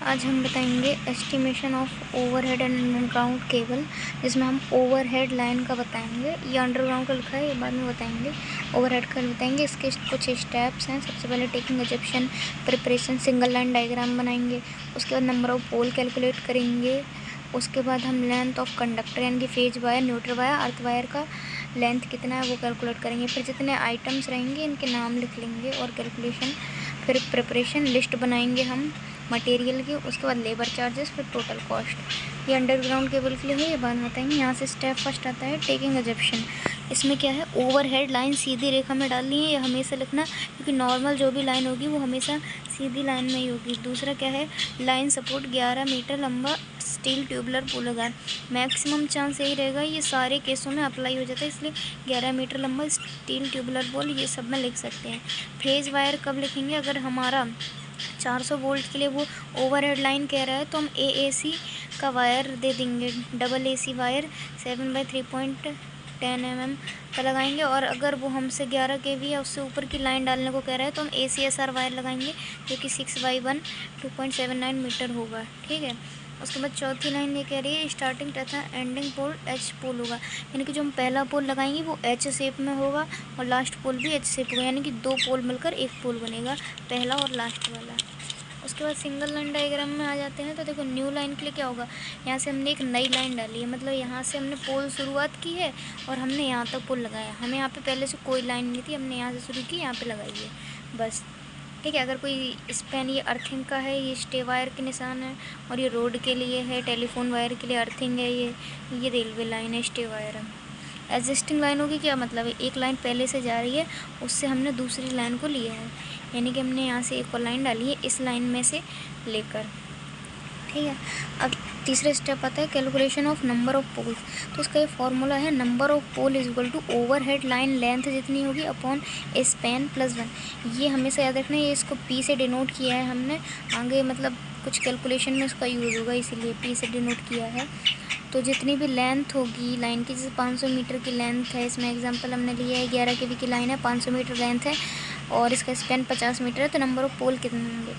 आज हम बताएंगे estimation of overhead and underground cable, जिसमें हम ओवरहेड लाइन का बताएंगे। ये अंडरग्राउंड का लिखा है, ये बाद में बताएंगे। ओवरहेड का बताएंगे, इसके कुछ स्टेप्स हैं। सबसे पहले taking execution preparation, single line diagram बनाएंगे। उसके बाद नंबर ऑफ पोल कैलकुलेट करेंगे। उसके बाद हम लेंथ ऑफ कंडक्टर यानी कि phase wire, neutral wire, earth wire का लेंथ कितना है वो कैलकुलेट करेंगे। फिर जितने आइटम्स रहेंगे इनके नाम लिख लेंगे और कैलकुलेशन। फिर प्रिपरेशन लिस्ट बनाएंगे हम मटेरियल की। उसके बाद लेबर चार्जेस, फिर टोटल कॉस्ट। ये अंडरग्राउंड केबल के लिए है, ये बात बताएंगे। यहाँ से स्टेप फर्स्ट आता है टेकिंग एग्जीक्यूशन। इसमें क्या है, ओवरहेड लाइन सीधी रेखा में डालनी है, ये हमेशा लिखना, क्योंकि नॉर्मल जो भी लाइन होगी वो हमेशा सीधी लाइन में ही होगी। दूसरा क्या है, लाइन सपोर्ट 11 मीटर लंबा स्टील ट्यूबुलर पुल होगा। मैक्सिमम चांस यही रहेगा, ये सारे केसों में अप्लाई हो जाता है, इसलिए 11 मीटर लंबा स्टील ट्यूबुलर पुल ये सब में लिख सकते हैं। फेज वायर कब लिखेंगे, अगर हमारा 400 वोल्ट के लिए वो ओवरहेड लाइन कह रहा है तो हम AAC का वायर दे देंगे। डबल AC वायर 7/3.10 mm का लगाएंगे। और अगर वो हमसे 11 kV या उससे ऊपर की लाइन डालने को कह रहा है तो हम ACSR वायर लगाएंगे, जो कि 6/1 2.79 मीटर होगा। ठीक है। उसके बाद चौथी लाइन ये कह रही है स्टार्टिंग तथा एंडिंग पोल H पोल होगा, यानी कि जो हम पहला पोल लगाएंगे वो H शेप में होगा और लास्ट पोल भी H शेप होगा, यानी कि दो पोल मिलकर एक पोल बनेगा, पहला और लास्ट वाला। उसके बाद सिंगल लाइन डायग्राम में आ जाते हैं। तो देखो न्यू लाइन के लिए क्या होगा, यहाँ से हमने एक नई लाइन डाली है, मतलब यहाँ से हमने पोल शुरुआत की है और हमने यहाँ तक पोल लगाया। हमें यहाँ पे पहले से कोई लाइन नहीं थी, हमने यहाँ से शुरू की, यहाँ पे लगाई है बस। ठीक है। अगर कोई स्पैन, ये अर्थिंग का है, ये स्टे वायर के निशान है, और ये रोड के लिए है, टेलीफोन वायर के लिए अर्थिंग है, ये रेलवे लाइन है, स्टे वायर है। एग्जिस्टिंग लाइन होगी, क्या मतलब है, एक लाइन पहले से जा रही है, उससे हमने दूसरी लाइन को लिया है, यानी कि हमने यहाँ से एक और लाइन डाली है इस लाइन में से लेकर। ठीक है। अब तीसरा स्टेप आता है calculation of number of poles. तो उसका ये फॉर्मूला है, number of pole is equal to overhead line length जितनी होगी अपॉन स्पैन +1। ये हमेशा याद रखना है, ये इसको P से डिनोट किया है हमने, आगे मतलब कुछ कैलकुलेशन में उसका यूज़ होगा, इसीलिए P से डिनोट किया है। तो जितनी भी लेंथ होगी लाइन की, जैसे 500 मीटर की लेंथ है, इसमें एग्जांपल हमने लिया है 11 kV की लाइन है, 500 मीटर लेंथ है और इसका स्पैन 50 मीटर है, तो नंबर ऑफ पोल कितने होंगे,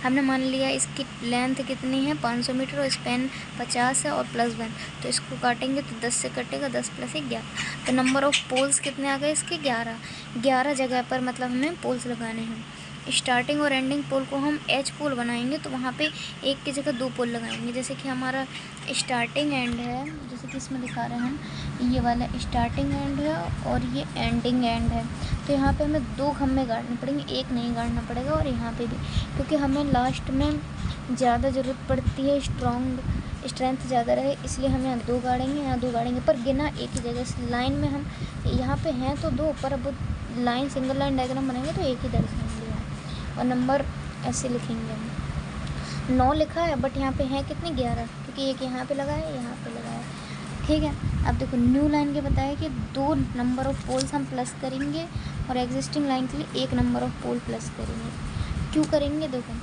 हमने मान लिया इसकी लेंथ कितनी है 500 मीटर और स्पैन 50 है और +1, तो इसको काटेंगे तो 10 से कटेगा, 10 + 1 11। तो नंबर ऑफ पोल्स कितने आ गए इसके 11 जगह पर, मतलब हमें पोल्स लगाने हैं। स्टार्टिंग और एंडिंग पोल को हम H पोल बनाएंगे, तो वहाँ पे एक की जगह दो पोल लगाएंगे। जैसे कि हमारा स्टार्टिंग एंड है, जैसे कि इसमें दिखा रहे हैं हम, ये वाला स्टार्टिंग एंड है और ये एंडिंग एंड है, तो यहाँ पे हमें दो खम्भे गाड़ने पड़ेंगे, एक नहीं गाड़ना पड़ेगा। और यहाँ पे भी, क्योंकि हमें लास्ट में ज़्यादा ज़रूरत पड़ती है, स्ट्रेंथ ज़्यादा रहे, इसलिए हम यहाँ दो गाड़ेंगे, यहाँ दो गाड़ेंगे, पर गिना एक ही जगह। इस लाइन में हम यहाँ पे हैं तो दो, पर अब लाइन सिंगल लाइन डायग्राम बनाएंगे तो एक ही दर्शाएंगे। और नंबर ऐसे लिखेंगे हम, 9 लिखा है बट यहाँ पे हैं कितने 11, क्योंकि एक यहाँ पे लगा है, यहाँ पे लगा है। ठीक है। अब देखो न्यू लाइन के बताया कि 2 नंबर ऑफ पोल्स हम प्लस करेंगे और एग्जिस्टिंग लाइन के लिए 1 नंबर ऑफ पोल प्लस करेंगे। क्यों करेंगे, देखो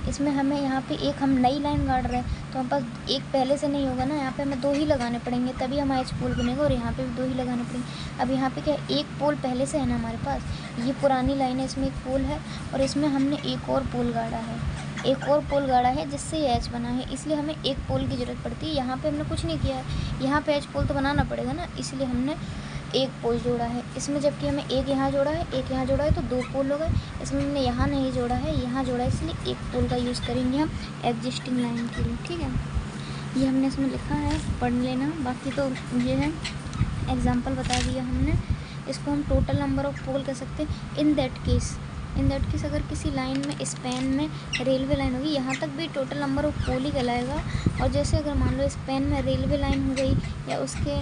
इसमें हमें यहाँ पे एक हम नई लाइन गाड़ रहे हैं, तो हम पास एक पहले से नहीं होगा ना, यहाँ पे हमें 2 ही लगाने पड़ेंगे, तभी हमारा H पोल बनेगा, और यहाँ पे भी 2 ही लगाने पड़ेंगे। अब यहाँ पे क्या है, एक पोल पहले से है ना हमारे पास, ये पुरानी लाइन है, इसमें एक पोल है और इसमें हमने एक और पोल गाड़ा है, एक और पोल गाड़ा है जिससे ये H बना है, इसलिए हमें एक पोल की ज़रूरत पड़ती है। यहाँ पे हमने कुछ नहीं किया है, यहाँ पे H पोल तो बनाना पड़ेगा ना, इसलिए हमने एक पोल जोड़ा है इसमें, जबकि हमें एक यहाँ जोड़ा है, एक यहाँ जोड़ा है, तो 2 पोल हो गए। इसमें हमने यहाँ नहीं जोड़ा है, यहाँ जोड़ा है, इसलिए एक पोल का यूज़ करेंगे हम एग्जिस्टिंग लाइन के लिए। ठीक है। ये हमने इसमें लिखा है, पढ़ लेना, बाकी तो ये है एग्जाम्पल बता दिया हमने। इसको हम टोटल नंबर ऑफ पोल कह सकते हैं। इन दैट केस अगर किसी लाइन में स्पैन में रेलवे लाइन होगी, यहाँ तक भी टोटल नंबर ऑफ पोल ही कहलाएगा। और जैसे अगर मान लो स्पैन में रेलवे लाइन हो गई या उसके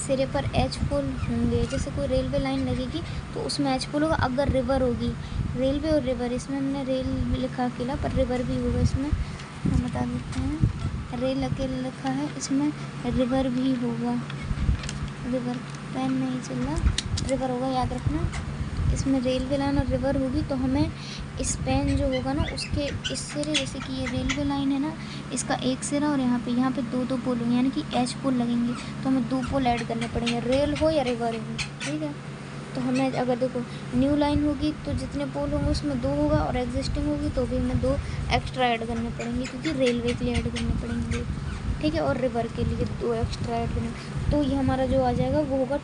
सिरे पर H पोल होंगे, जैसे कोई रेलवे लाइन लगेगी तो उसमें H पोल होगा। अगर रिवर होगी, रेलवे और रिवर, इसमें हमने रेल लिखा अकेला, पर रिवर भी होगा, इसमें हम बता देते हैं, रेल अकेला लिखा है, इसमें रिवर भी होगा, रिवर पेन नहीं चल रहा, रिवर होगा, याद रखना। इसमें रेलवे लाइन और रिवर होगी तो हमें स्पैन जो होगा ना उसके इस सिरे, जैसे कि ये रेलवे लाइन है ना, इसका एक सिरा और यहाँ पे 2 पोल होंगे, यानी कि H पोल लगेंगे, तो हमें 2 पोल ऐड करने पड़ेंगे, रेल हो या रिवर हो। ठीक है। तो हमें अगर देखो न्यू लाइन होगी तो जितने पोल होंगे उसमें 2 होगा, और एग्जिस्टिंग होगी तो भी हमें 2 एक्स्ट्रा ऐड करने पड़ेंगे, क्योंकि रेलवे के लिए ऐड करने पड़ेंगे, ठीक है, और रिवर के लिए 2 एक्स्ट्रा ऐड करने। तो ये हमारा जो आ जाएगा वो होगा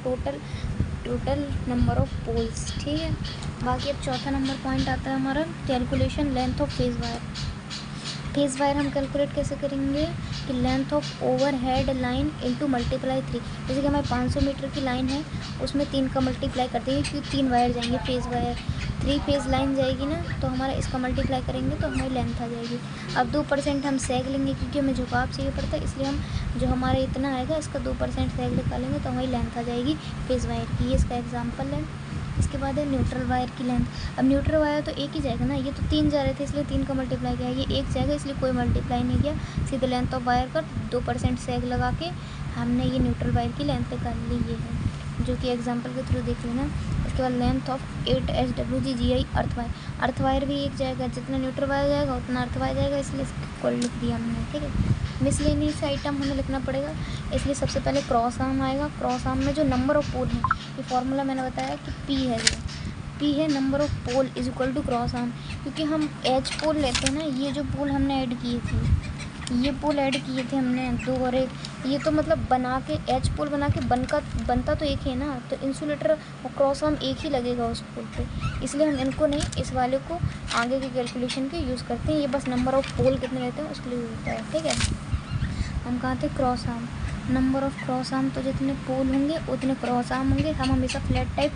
टोटल नंबर ऑफ पोल्स, ठीक है। बाकी अब चौथा नंबर पॉइंट आता है हमारा calculation length of phase wire. Phase wire हम कैलकुलेट कैसे करेंगे कि length of overhead line into multiply 3। जैसे कि हमारे 500 मीटर की लाइन है, उसमें 3 का मल्टीप्लाई कर देंगे, क्योंकि 3 वायर जाएंगे फेज वायर, 3 फेज लाइन जाएगी ना, तो हमारा इसका मल्टीप्लाई करेंगे तो हमारी लेंथ आ जाएगी। अब 2% हम सेग लेंगे, क्योंकि हमें झुकाव चाहिए पड़ता है, इसलिए हम जो हमारा इतना आएगा इसका 2% सेग निकालेंगे तो हमारी लेंथ आ जाएगी फेज वायर की। ये इसका एग्जाम्पल है। इसके बाद है न्यूट्रल वायर की लेंथ। अब न्यूट्रल वायर तो एक ही जाएगा ना, ये तो 3 जा रहे थे इसलिए 3 का मल्टीप्लाई किया, ये एक जाएगा इसलिए कोई मल्टीप्लाई नहीं किया, सीधे लेंथ ऑफ वायर का 2% सेग लगा के हमने ये न्यूट्रल वायर की लेंथ निकाल ली, ये है जो कि एग्जांपल के थ्रू देख लेना। इसके बाद length of 8 SWGGI earth wire. Earth wire भी एक जाएगा, जितना न्यूट्रल वायर जाएगा उतना अर्थ वायर जाएगा, इसलिए इसको लिख दिया हमने, ठीक है। मिसलेनियस आइटम हमें लिखना पड़ेगा, इसलिए सबसे पहले क्रॉस आर्म आएगा। क्रॉस आर्म में जो नंबर ऑफ पोल है, ये फार्मूला मैंने बताया कि P है, जो P है number of pole is equal to cross arm. क्योंकि हम H पोल लेते हैं ना, ये जो पोल हमने ऐड किए थे, ये पोल ऐड किए थे हमने 2 और 1, ये तो मतलब बना के H पोल बना के बनता तो एक है ना, तो इंसुलेटर और क्रॉस आर्म एक ही लगेगा उस पोल पे, इसलिए हम इनको नहीं, इस वाले को आगे के कैलकुलेशन के यूज़ करते हैं। ये बस नंबर ऑफ पोल कितने रहते हैं उसके लिए यूज़ होता है, ठीक है। हम कहाँ थे, cross arm, number of cross arm, तो जितने पोल होंगे उतने क्रॉस आर्म होंगे। हम हमेशा फ्लैट टाइप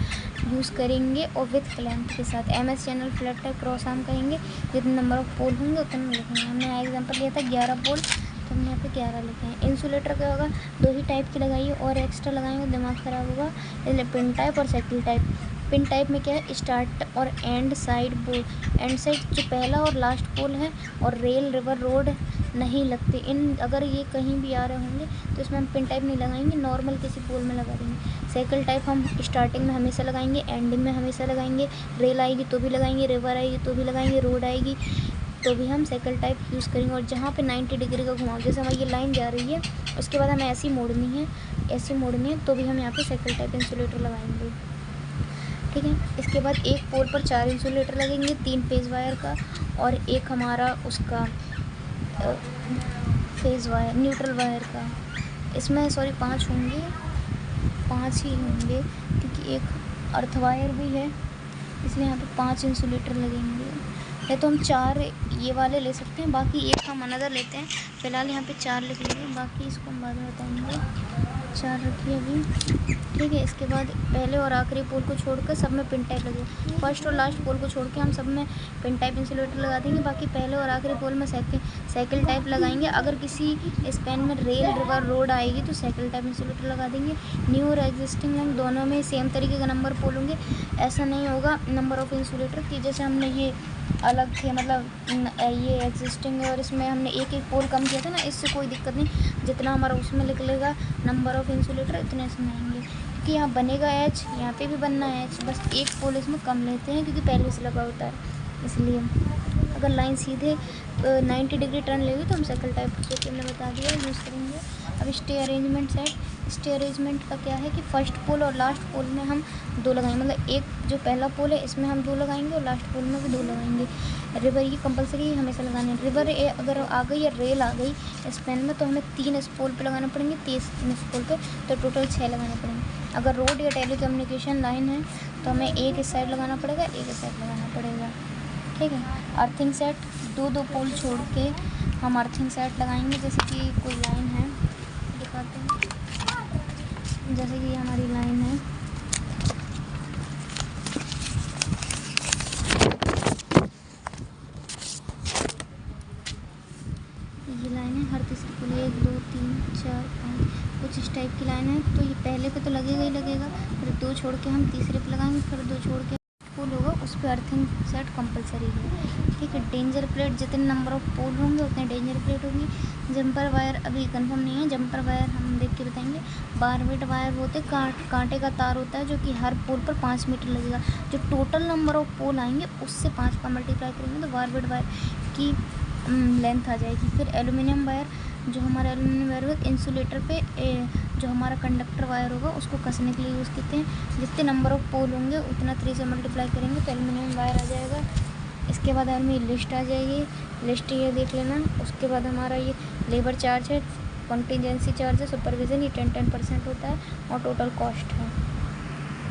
यूज़ करेंगे और विथ क्लैंप के साथ, MS channel flat type cross arm कहेंगे। जितने नंबर ऑफ पोल होंगे उतने लिखेंगे। हमने एग्जांपल लिया था 11 पोल, तो हमने यहाँ पे 11 लिखे हैं। इंसुलेटर क्या होगा, 2 ही टाइप की लगाइए, और एक्स्ट्रा लगाएंगे दिमाग ख़राब होगा, इसलिए पिन टाइप और सर्किल टाइप। पिन टाइप में क्या है, स्टार्ट और end side pole, end side जो पहला और लास्ट पोल है, और रेल रिवर रोड नहीं लगते इन, अगर ये कहीं भी आ रहे होंगे तो इसमें हम पिन टाइप नहीं लगाएंगे, नॉर्मल किसी पोल में लगा देंगे। साइकिल टाइप हम स्टार्टिंग में हमेशा लगाएंगे, एंडिंग में हमेशा लगाएंगे, रेल आएगी तो भी लगाएंगे, रिवर आएगी तो भी लगाएंगे, रोड आएगी तो भी हम साइकिल टाइप यूज़ करेंगे। और जहाँ पे 90 डिग्री का घुमाव, जैसे हमारी ये लाइन जा रही है, उसके बाद हमें ऐसी मोड़नी है तो भी हम यहाँ पे साइकिल टाइप इंसुलेटर लगाएंगे, ठीक है। इसके बाद एक पोल पर 4 इंसुलेटर लगेंगे, 3 फेज वायर का और एक हमारा उसका फेज वायर न्यूट्रल वायर का। इसमें 5 होंगे, 5 ही होंगे, क्योंकि एक अर्थ वायर भी है, इसलिए यहाँ पे 5 इंसुलेटर लगेंगे। या तो हम 4 ये वाले ले सकते हैं, बाकी एक हम अनदर लेते हैं। फ़िलहाल यहाँ पे 4 लिख लेंगे, बाकी इसको हम बाद में बताएंगे। 4 रखिए अभी, ठीक है। इसके बाद पहले और आखिरी पोल को छोड़कर सब में पिन टाइप लगे, फर्स्ट और लास्ट पोल को छोड़ के हम सब में पिन टाइप इंसुलेटर लगा देंगे। बाकी पहले और आखिरी पोल में साइकिल टाइप लगाएंगे। अगर किसी स्पैन में रेल रिवर रोड आएगी तो साइकिल टाइप इंसुलेटर लगा देंगे। न्यू और एग्जिस्टिंग लाइन दोनों में सेम तरीके का नंबर पोल होंगे। ऐसा नहीं होगा नंबर ऑफ इंसुलेटर की जैसे हमने ये अलग थे, मतलब ये एग्जिस्टिंग है और इसमें हमने एक पोल कम किया था ना, इससे कोई दिक्कत नहीं, जितना हमारा उसमें निकलेगा नंबर ऑफ इंसुलेटर इतने इसमें आएंगे। क्योंकि यहाँ बनेगा H, यहाँ पे भी बनना है H, बस एक पोल इसमें कम लेते हैं क्योंकि पहले से लगा होता है, इसलिए। अगर लाइन सीधे 90 डिग्री टर्न लेगी तो हम साइकिल टाइप जो कि हमने बता दिया यूज़ करेंगे। अब stay arrangement set, stay arrangement का क्या है कि फर्स्ट पोल और लास्ट पोल में हम 2 लगाएंगे, मतलब एक जो पहला पोल है इसमें हम 2 लगाएंगे और लास्ट पोल में भी 2 लगाएंगे। रिवर ये कंपलसरी हमेशा लगाना है। रिवर अगर आ गई या रेल आ गई स्पैन में तो हमें 3 इस पोल पे लगाने पड़ेंगे, 3 इस पोल पे, तो टोटल 6 लगाने पड़ेंगे। अगर रोड या टेली कम्युनिकेशन लाइन है तो हमें एक इस साइड लगाना पड़ेगा, एक इस साइड लगाना पड़ेगा, ठीक है। अर्थिंग सेट 2 पोल छोड़ के हम अर्थिंग सेट लगाएंगे। जैसे कि कोई लाइन है, दिखाते हैं, जैसे कि हमारी लाइन है, ये लाइन है, हर तीसरी पोल 1 2 3 4 5 कुछ इस टाइप की लाइन है। तो ये पहले पे तो लगेगा ही लगेगा, फिर 2 छोड़ के हम तीसरे पे लगाएंगे, फिर 2 छोड़ के पोल होगा उस पर अर्थिंग सेट कंपलसरी है, ठीक है। डेंजर प्लेट जितने नंबर ऑफ पोल होंगे उतने डेंजर प्लेट होगी। जंपर वायर अभी कंफर्म नहीं है, जंपर वायर हम देख के बताएंगे। बारबेट वायर होते कांटे का तार होता है जो कि हर पोल पर 5 मीटर लगेगा। जो टोटल नंबर ऑफ पोल आएंगे उससे 5 का मल्टीप्लाई करेंगे तो बारबेट वायर की लेंथ आ जाएगी। फिर एल्यूमिनियम वायर जो हमारा एल्यूमिनियम वायर होगा इंसुलेटर पे जो हमारा कंडक्टर वायर होगा उसको कसने के लिए यूज़ करते हैं। जितने नंबर ऑफ पोल होंगे उतना 3 से मल्टीप्लाई करेंगे तो एल्यूमिनियम वायर आ जाएगा। इसके बाद हमें लिस्ट आ जाएगी, लिस्ट ये देख लेना। उसके बाद हमारा ये लेबर चार्ज है, कॉन्टीजेंसी चार्ज है, सुपरविज़न, ये 10% होता है और टोटल कॉस्ट है।